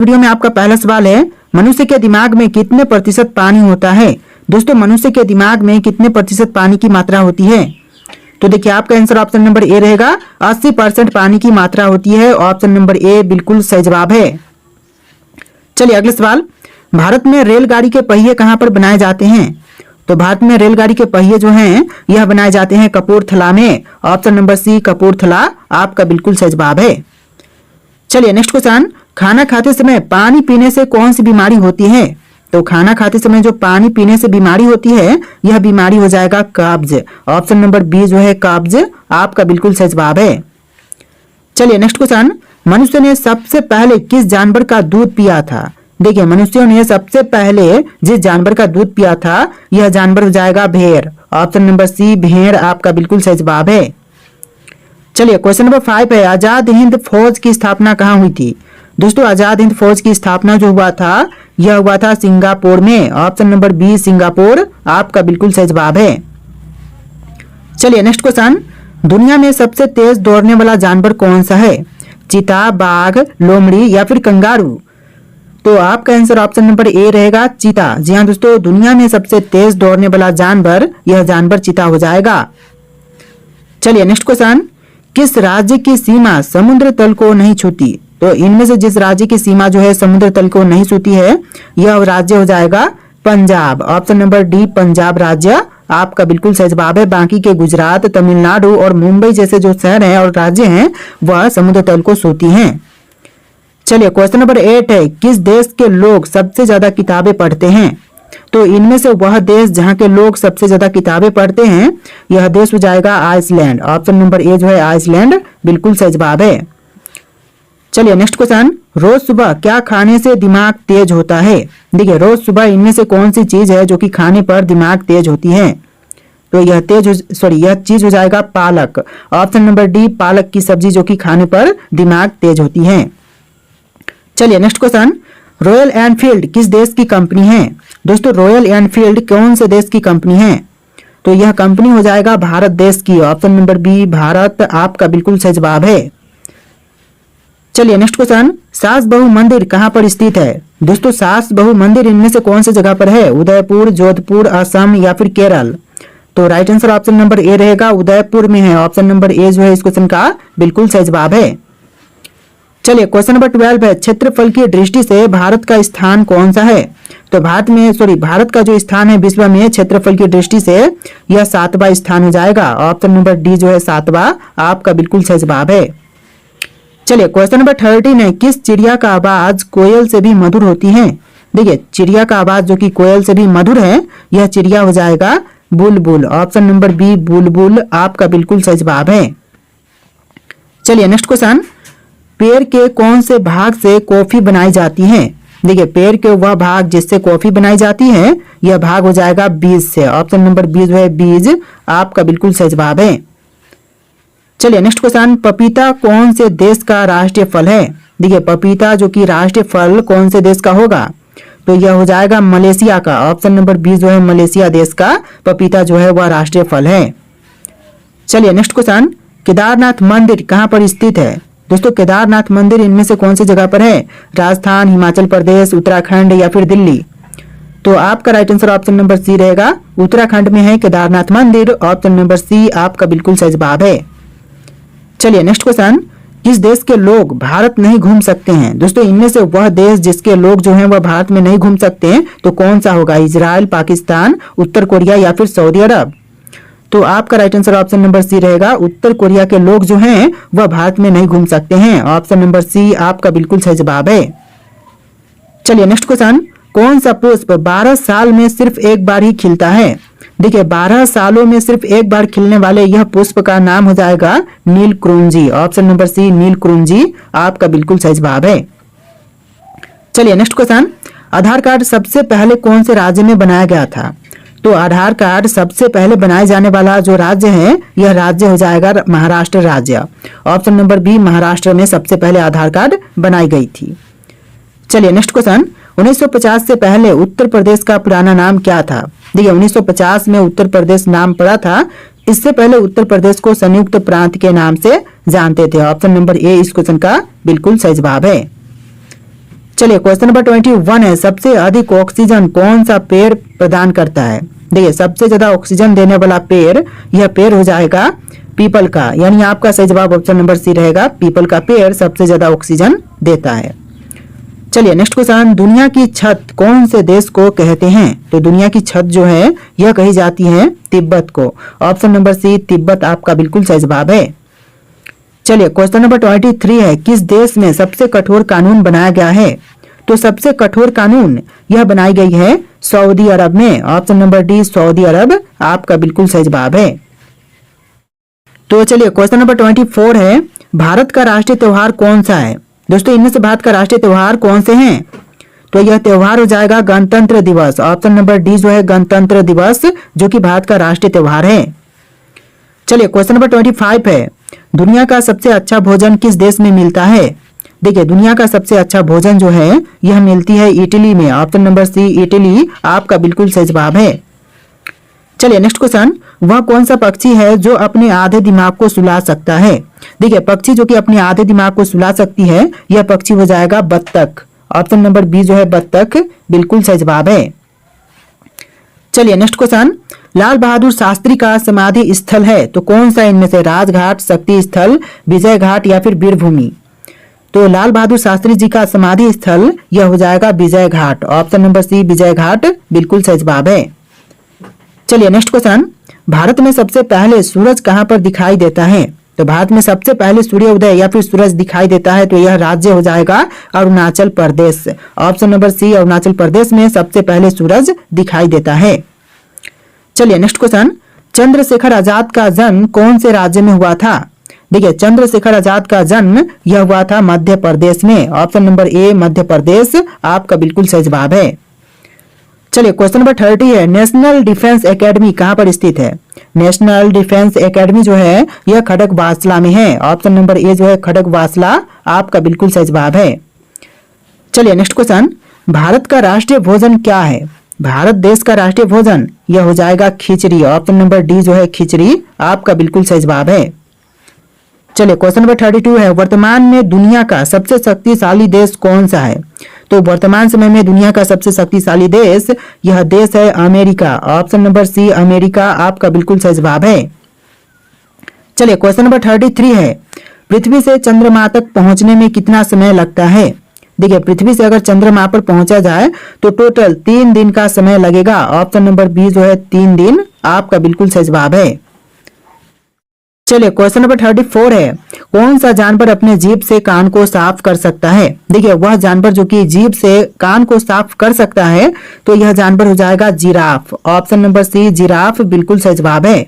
Video में आपका पहला सवाल है, मनुष्य के दिमाग में कितने प्रतिशत पानी होता है। दोस्तों, मनुष्य के दिमाग में कितने प्रतिशत पानी की मात्रा होती है। तो देखिए, आपका आंसर ऑप्शन नंबर ए रहेगा। 80% पानी की मात्रा होती है। ऑप्शन नंबर ए बिल्कुल सही जवाब है। चलिए अगला सवाल, भारत में रेलगाड़ी के पहिए कहाँ पर बनाए जाते हैं। तो भारत में रेलगाड़ी के पहिए जो हैं यह बनाए जाते हैं कपूरथला में। ऑप्शन नंबर सी कपूरथला आपका बिल्कुल सही जवाब है। चलिए नेक्स्ट क्वेश्चन, खाना खाते समय पानी पीने से कौन सी बीमारी होती है। तो खाना खाते समय जो पानी पीने से बीमारी होती है यह बीमारी हो जाएगा कब्ज। ऑप्शन नंबर बी जो है कब्ज आपका बिल्कुल सही जवाब है। चलिए नेक्स्ट क्वेश्चन, मनुष्य ने सबसे पहले किस जानवर का दूध पिया था। देखिए, मनुष्यों ने सबसे पहले जिस जानवर का दूध पिया था यह जानवर हो जाएगा भेड़। ऑप्शन नंबर सी भेड़ आपका बिल्कुल सही जवाब है। चलिए क्वेश्चन नंबर 5 है, आजाद हिंद फौज की स्थापना कहाँ हुई थी। दोस्तों, आजाद हिंद फौज की स्थापना जो हुआ था यह हुआ था सिंगापुर में। ऑप्शन नंबर बी सिंगापुर आपका बिल्कुल सही जवाब है। चलिए नेक्स्ट क्वेश्चन, दुनिया में सबसे तेज दौड़ने वाला जानवर कौन सा है। चीता, बाघ, लोमड़ी या फिर कंगारू। तो आपका आंसर ऑप्शन नंबर ए रहेगा चीता। जी हाँ दोस्तों, दुनिया में सबसे तेज दौड़ने वाला जानवर यह जानवर चीता हो जाएगा। चलिए नेक्स्ट क्वेश्चन, किस राज्य की सीमा समुद्र तल को नहीं छूती। तो इनमें से जिस राज्य की सीमा जो है समुद्र तल को नहीं छूती है यह राज्य हो जाएगा Punjab. Option number D Punjab राज्य आपका बिल्कुल सही जवाब है। बाकी के गुजरात, तमिलनाडु और मुंबई जैसे जो शहर हैं और राज्य हैं वह समुद्र तल को छूती हैं। चलिए क्वेश्चन नंबर 8 है, किस देश के लोग सबसे ज्यादा किताबें पढ़ते हैं। तो इनमें से वह देश जहां के लोग सबसे ज्यादा किताबें पढ़ते हैं यह देश हो जाएगा आइसलैंड। ऑप्शन नंबर ए जो है आइसलैंड बिल्कुल सही जवाब है। चलिए नेक्स्ट क्वेश्चन, रोज सुबह क्या खाने से दिमाग तेज होता है। देखिए, रोज सुबह इनमें से कौन सी चीज है जो कि खाने पर दिमाग तेज होती है। तो यह चीज हो जाएगा पालक। ऑप्शन नंबर डी पालक की सब्जी जो कि खाने पर दिमाग तेज होती है। चलिए नेक्स्ट क्वेश्चन, रॉयल एनफील्ड किस देश की कंपनी है। दोस्तों, रॉयल एनफील्ड कौन से देश की कंपनी है। तो यह कंपनी हो जाएगा भारत देश की। ऑप्शन नंबर बी भारत आपका बिल्कुल सही जवाब है। चलिए नेक्स्ट क्वेश्चन, सास बहू मंदिर कहाँ पर स्थित है। दोस्तों, सास बहू मंदिर इनमें से कौन सी जगह पर है। उदयपुर, जोधपुर, असम या फिर केरल। तो right answer option number A रहेगा उदयपुर में है। ऑप्शन नंबर ए जो है इस क्वेश्चन का बिल्कुल सही जवाब है। चलिए क्वेश्चन नंबर 12 है, क्षेत्रफल की दृष्टि से भारत का स्थान कौन सा है। तो भारत का जो स्थान है विश्व में क्षेत्रफल की दृष्टि से यह 7वां स्थान हो जाएगा। ऑप्शन नंबर डी जो है 7वां आपका बिल्कुल सही जवाब है। चलिए क्वेश्चन नंबर 13 है, किस चिड़िया का आवाज कोयल से भी मधुर होती है। देखिए, चिड़िया का आवाज जो कि कोयल से भी मधुर है यह चिड़िया हो जाएगा बुलबुल। ऑप्शन नंबर बी बुलबुल आपका बिल्कुल सही जवाब है। चलिए नेक्स्ट क्वेश्चन, पेड़ के कौन से भाग से कॉफी बनाई जाती है। देखिए, पेड़ के वह भाग जिससे कॉफी बनाई जाती है यह भाग हो जाएगा बीज से। ऑप्शन नंबर बी जो है बीज आपका बिल्कुल सही जवाब है। चलिए नेक्स्ट क्वेश्चन, पपीता कौन से देश का राष्ट्रीय फल है। देखिए, पपीता जो कि राष्ट्रीय फल कौन से देश का होगा। तो यह हो जाएगा मलेशिया का। ऑप्शन नंबर बी जो है मलेशिया देश का पपीता जो है वह राष्ट्रीय फल है। चलिए नेक्स्ट क्वेश्चन, केदारनाथ मंदिर कहाँ पर स्थित है। दोस्तों, केदारनाथ मंदिर इनमें से कौन सी जगह पर है। राजस्थान, हिमाचल प्रदेश, उत्तराखंड या फिर दिल्ली। तो आपका right answer option number C रहेगा उत्तराखंड में है केदारनाथ मंदिर। ऑप्शन नंबर सी आपका बिल्कुल सही जवाब है। चलिए नेक्स्ट क्वेश्चन, किस देश के लोग भारत नहीं घूम सकते हैं। दोस्तों, इनमें से वह देश जिसके लोग जो हैं वह भारत में नहीं घूम सकते हैं तो कौन सा होगा। इजराइल, पाकिस्तान, उत्तर कोरिया या फिर सऊदी अरब। तो आपका right answer option number C रहेगा उत्तर कोरिया के लोग जो हैं वह भारत में नहीं घूम सकते हैं। ऑप्शन नंबर सी आपका बिल्कुल सही जवाब है। चलिए नेक्स्ट क्वेश्चन, कौन सा पुष्प 12 साल में सिर्फ एक बार ही खिलता है। देखिए, 12 सालों में सिर्फ एक बार खिलने वाले यह पुष्प का नाम हो जाएगा नीलकुरुंजी। ऑप्शन नंबर सी नीलकुरुंजी आपका बिल्कुल सही जवाब है। चलिए नेक्स्ट क्वेश्चन, आधार कार्ड सबसे पहले कौन से राज्य में बनाया गया था। तो आधार कार्ड सबसे पहले बनाए जाने वाला जो राज्य है यह राज्य हो जाएगा महाराष्ट्र राज्य। ऑप्शन नंबर बी महाराष्ट्र में सबसे पहले आधार कार्ड बनाई गई थी। चलिए नेक्स्ट क्वेश्चन, 1950 से पहले उत्तर प्रदेश का पुराना नाम क्या था। देखिए, 1950 में उत्तर प्रदेश नाम पड़ा था। इससे पहले उत्तर प्रदेश को संयुक्त प्रांत के नाम से जानते थे। ऑप्शन नंबर ए इस क्वेश्चन का बिल्कुल सही जवाब है। चलिए क्वेश्चन नंबर 21 है, सबसे अधिक ऑक्सीजन कौन सा पेड़ प्रदान करता है। देखिए सबसे ज्यादा ऑक्सीजन देने वाला पेड़, यह पेड़ हो जाएगा पीपल का, यानी आपका सही जवाब ऑप्शन नंबर सी रहेगा। पीपल का पेड़ सबसे ज्यादा ऑक्सीजन देता है। चलिए नेक्स्ट क्वेश्चन, दुनिया की छत कौन से देश को कहते हैं। तो दुनिया की छत जो है यह कही जाती है तिब्बत को। ऑप्शन नंबर सी तिब्बत आपका बिल्कुल सही जवाब है। चलिए क्वेश्चन नंबर 23 है, किस देश में सबसे कठोर कानून बनाया गया है। तो सबसे कठोर कानून यह बनाई गई है सऊदी अरब में। ऑप्शन नंबर डी सऊदी अरब आपका बिल्कुल सही जवाब है। तो चलिए क्वेश्चन नंबर 24 है, भारत का राष्ट्रीय त्योहार कौन सा है। दोस्तों इनमें से भारत का राष्ट्रीय त्योहार कौन से हैं। तो यह त्योहार हो जाएगा गणतंत्र दिवस। ऑप्शन नंबर डी जो है गणतंत्र दिवस, जो कि भारत का राष्ट्रीय त्योहार है। चलिए क्वेश्चन नंबर 25 है, दुनिया का सबसे अच्छा भोजन किस देश में मिलता है। देखिए दुनिया का सबसे अच्छा भोजन जो है यह मिलती है इटली में। ऑप्शन नंबर सी इटली आपका बिल्कुल सही जवाब है। चलिए नेक्स्ट क्वेश्चन, वह कौन सा पक्षी है जो अपने आधे दिमाग को सुला सकता है। देखिए पक्षी जो कि अपने आधे दिमाग को सुला सकती है, यह पक्षी हो जाएगा बत्तख। ऑप्शन नंबर बी जो है बत्तख बिल्कुल सही जवाब है। चलिए नेक्स्ट क्वेश्चन, लाल बहादुर शास्त्री का समाधि स्थल है तो कौन सा इनमें से, राजघाट, शक्ति स्थल, विजय घाट या फिर वीरभूमि। तो लाल बहादुर शास्त्री जी का समाधि स्थल यह हो जाएगा विजय घाट। ऑप्शन नंबर सी विजय घाट बिल्कुल सही जवाब है। चलिए नेक्स्ट क्वेश्चन, भारत में सबसे पहले सूरज कहां पर दिखाई देता है। तो भारत में सबसे पहले सूर्य उदय या फिर सूरज दिखाई देता है तो यह राज्य हो जाएगा अरुणाचल प्रदेश। ऑप्शन नंबर सी अरुणाचल प्रदेश में सबसे पहले सूरज दिखाई देता है। चलिए नेक्स्ट क्वेश्चन, चंद्रशेखर आजाद का जन्म कौन से राज्य में हुआ था। देखिए चंद्रशेखर आजाद का जन्म यह हुआ था मध्य प्रदेश में। Option number A Madhya Pradesh आपका बिल्कुल सही जवाब है। चलिए क्वेश्चन नंबर 30 है, नेशनल डिफेंस एकेडमी कहां पर स्थित है। नेशनल डिफेंस एकेडमी जो है यह खड़गवासला में है। ऑप्शन नंबर ए जो है खड़गवासला आपका बिल्कुल सही जवाब है। चलिए नेक्स्ट क्वेश्चन, भारत का राष्ट्रीय भोजन क्या है। भारत देश का राष्ट्रीय भोजन यह हो जाएगा खिचड़ी। ऑप्शन नंबर डी जो है खिचड़ी आपका बिल्कुल सही जवाब है। चलिए क्वेश्चन नंबर 32 है, वर्तमान में दुनिया का सबसे शक्तिशाली देश कौन सा है। तो वर्तमान समय में दुनिया का सबसे शक्तिशाली देश यह देश है America. Option number C America आपका बिल्कुल सही जवाब है। चलिए क्वेश्चन नंबर 33 है, पृथ्वी से चंद्रमा तक पहुंचने में कितना समय लगता है। देखिए पृथ्वी से अगर चंद्रमा पर पहुंचा जाए तो टोटल 3 दिन का समय लगेगा। ऑप्शन नंबर बी जो है 3 दिन आपका बिल्कुल सही जवाब है। चलिए क्वेश्चन नंबर 34 है, कौन सा जानवर अपने जीभ से कान को साफ कर सकता है। देखिए वह जानवर जो कि जीभ से कान को साफ कर सकता है तो यह जानवर हो जाएगा giraffe. Option number C giraffe बिल्कुल सही जवाब है।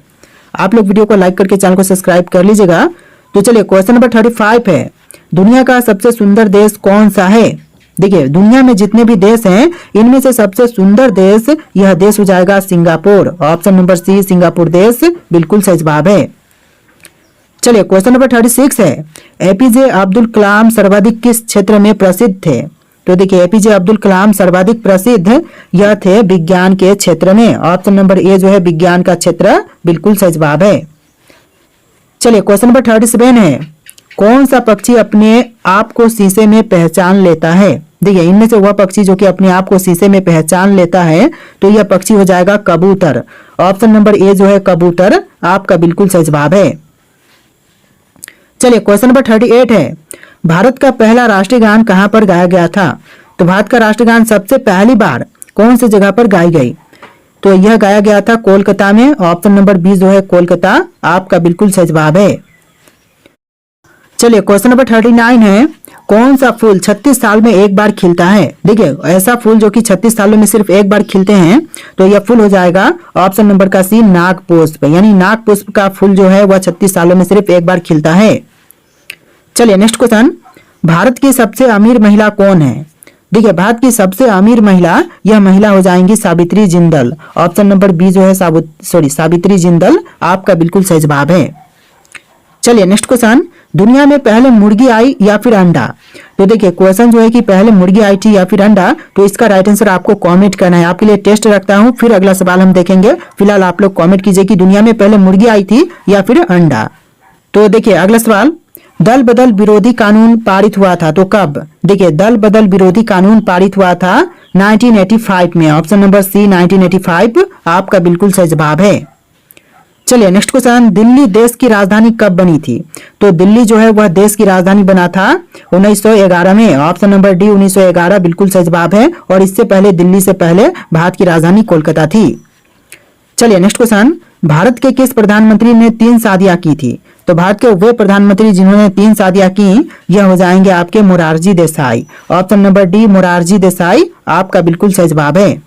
आप लोग वीडियो को लाइक करके चैनल को सब्सक्राइब कर लीजिएगा। तो चलिए क्वेश्चन नंबर 35 है, दुनिया का सबसे सुंदर देश कौन सा है। देखिए दुनिया में जितने भी देश हैं इनमें से सबसे सुंदर देश यह देश हो जाएगा Singapore. Option number C Singapore देश बिल्कुल सही जवाब है। चलिए क्वेश्चन नंबर 36 है, एपीजे अब्दुल कलाम सर्वाधिक किस क्षेत्र में प्रसिद्ध थे। तो देखिए एपीजे अब्दुल कलाम सर्वाधिक प्रसिद्ध यह थे विज्ञान के क्षेत्र में। ऑप्शन नंबर ए जो है विज्ञान का क्षेत्र बिल्कुल सही जवाब है। चलिए क्वेश्चन नंबर 37 है, कौन सा पक्षी अपने आप को शीशे में पहचान लेता है। देखिए इनमें से वह पक्षी जो कि अपने आप को शीशे में पहचान लेता है तो यह पक्षी हो जाएगा कबूतर। ऑप्शन नंबर ए जो है कबूतर आपका बिल्कुल सही जवाब है। चलिए क्वेश्चन नंबर 38 है, भारत का पहला राष्ट्रीय गान कहां पर गाया गया था। तो भारत का राष्ट्रीय गान सबसे पहली बार कौन सी जगह पर गाई गई। तो यह गाया गया था कोलकाता में। ऑप्शन नंबर बी जो है कोलकाता आपका बिल्कुल सही जवाब है। चलिए क्वेश्चन नंबर 39 है, कौन सा फूल 36 साल में एक बार खिलता है। देखिए ऐसा फूल जो कि 36 सालों में सिर्फ एक बार खिलते हैं तो यह फूल हो जाएगा ऑप्शन नंबर का सी नागपुष्प। यानी नागपुष्प का फूल जो है वह 36 सालों में सिर्फ एक बार खिलता है। चलिए नेक्स्ट क्वेश्चन, भारत की सबसे अमीर महिला कौन है। देखिए भारत की सबसे अमीर महिला यह महिला हो जाएंगी Savitri Jindal. Option number B जो है सावित्री जिंदल आपका बिल्कुल सही जवाब है। चलिए नेक्स्ट क्वेश्चन, दुनिया में पहले मुर्गी आई या फिर अंडा। तो देखिए क्वेश्चन जो है कि पहले मुर्गी आई थी या फिर अंडा, तो इसका राइट आंसर आपको कमेंट करना है। आपके लिए टेस्ट रखता हूं, फिर अगला सवाल हम देखेंगे। फिलहाल आप लोग कमेंट कीजिए कि दुनिया में पहले मुर्गी आई थी या फिर अंडा। तो देखिए अगला सवाल, दल बदल विरोधी कानून पारित हुआ था तो कब? देखिए, दल बदल विरोधी कानून पारित हुआ था 1985 में। ऑप्शन नंबर सी 1985 आपका बिल्कुल सही जवाब है। चलिए नेक्स्ट क्वेश्चन, दिल्ली देश की राजधानी कब बनी थी? तो दिल्ली जो है वह देश की राजधानी बना था 1911 में। ऑप्शन नंबर डी 1911 बिल्कुल सही जवाब है। और इससे पहले दिल्ली से पहले भारत की राजधानी कोलकाता थी। चलिए नेक्स्ट क्वेश्चन, भारत के किस प्रधानमंत्री ने 3 शादियां की थी? तो भारत के वे प्रधानमंत्री जिन्होंने 3 शादियां की यह हो जाएंगे आपके Morarji Desai. Option number D Morarji Desai आपका बिल्कुल सही जवाब है।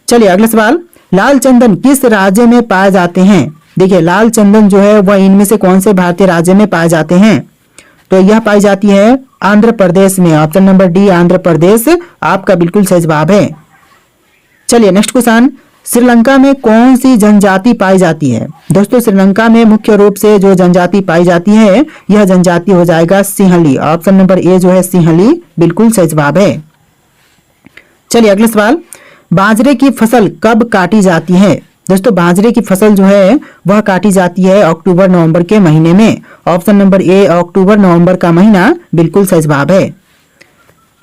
चलिए अगला सवाल, लाल चंदन किस राज्य में पाए जाते हैं? देखिए, लाल चंदन जो है वह इनमें से कौन से भारतीय राज्य में पाए जाते हैं? तो यह पाई जाती है आंध्र प्रदेश में। Option number D Andhra Pradesh आपका बिल्कुल सही जवाब है। चलिए नेक्स्ट क्वेश्चन, श्रीलंका में कौन सी जनजाति पाई जाती है? दोस्तों, श्रीलंका में मुख्य रूप से जो जनजाति पाई जाती है यह जनजाति हो जाएगा सिंहली। ऑप्शन नंबर ए जो है सिंहली बिल्कुल सही जवाब है। चलिए अगला सवाल, बाजरे की फसल कब काटी जाती है? दोस्तों, बाजरे की फसल जो है वह काटी जाती है अक्टूबर नवंबर के महीने में। ऑप्शन नंबर ए अक्टूबर नवंबर का महीना बिल्कुल सही जवाब है।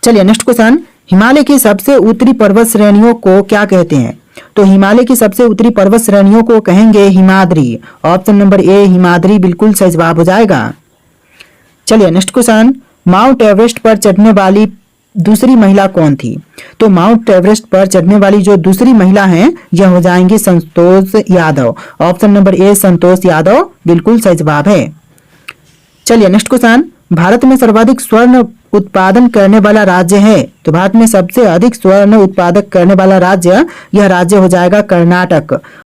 चलिए नेक्स्ट क्वेश्चन, हिमालय की सबसे उत्तरी पर्वत श्रेणियों को क्या कहते हैं? तो हिमालय की सबसे उत्तरी पर्वत श्रेणियों को कहेंगे Himadri. Option number A Himadri बिल्कुल सही जवाब हो जाएगा। चलिए नेक्स्ट क्वेश्चन, माउंट एवरेस्ट पर चढ़ने वाली दूसरी महिला कौन थी? तो माउंट एवरेस्ट पर चढ़ने वाली जो दूसरी महिला हैं यह हो जाएंगी Santosh Yadav. Option number A Santosh Yadav बिल्कुल सही जवाब है। चलिए नेक्स्ट क्वेश्चन, भारत में सर्वाधिक स्वर्ण उत्पादन करने वाला राज्य है? तो भारत में सबसे अधिक स्वर्ण उत्पादक करने वाला राज्य यह राज्य हो जाएगा कर्नाटक।